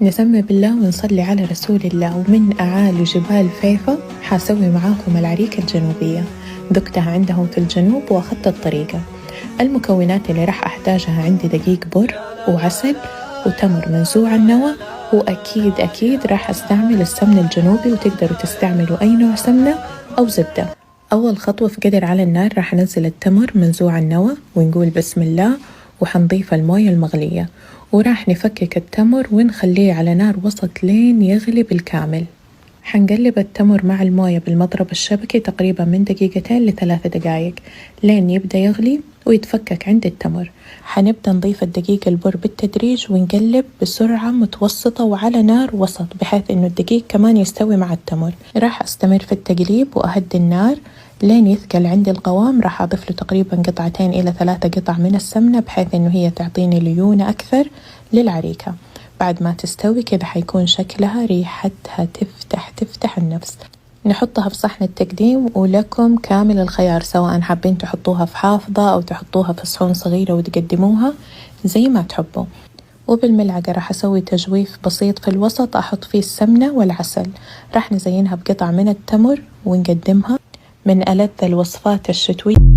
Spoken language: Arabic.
نسمي بالله ونصلي على رسول الله. ومن أعالي جبال فيفا حاسوي معاكم العريكة الجنوبية، ذقتها عندهم في الجنوب وأخذت الطريقة. المكونات اللي راح أحتاجها عندي دقيق بر وعسل وتمر منزوع النوى، وأكيد راح أستعمل السمن الجنوبي، وتقدروا تستعملوا أي نوع سمنة أو زبدة. أول خطوة في قدر على النار راح أنزل التمر منزوع النوى ونقول بسم الله، وحنضيف الموية المغلية وراح نفكك التمر ونخليه على نار وسط لين يغلي بالكامل. حنقلب التمر مع الموية بالمضرب الشبكي تقريبا من 2 ل3 دقايق لين يبدأ يغلي ويتفكك عند التمر. حنبدأ نضيف الدقيق البر بالتدريج ونقلب بسرعة متوسطة وعلى نار وسط بحيث إنه الدقيق كمان يستوي مع التمر. راح أستمر في التقليب وأهدي النار لين يثقل عندي القوام. راح أضيف له تقريبا 2 إلى 3 قطع من السمنة بحيث إنه هي تعطيني ليونة أكثر للعريكة. بعد ما تستوي كذا حيكون شكلها ريحتها تفتح النفس. نحطها في صحن التقديم ولكم كامل الخيار، سواء حابين تحطوها في حافظة أو تحطوها في صحون صغيرة وتقدموها زي ما تحبوا. وبالملعقة راح أسوي تجويف بسيط في الوسط أحط فيه السمنة والعسل. راح نزينها بقطع من التمر ونقدمها من ألذ الوصفات الشتوية.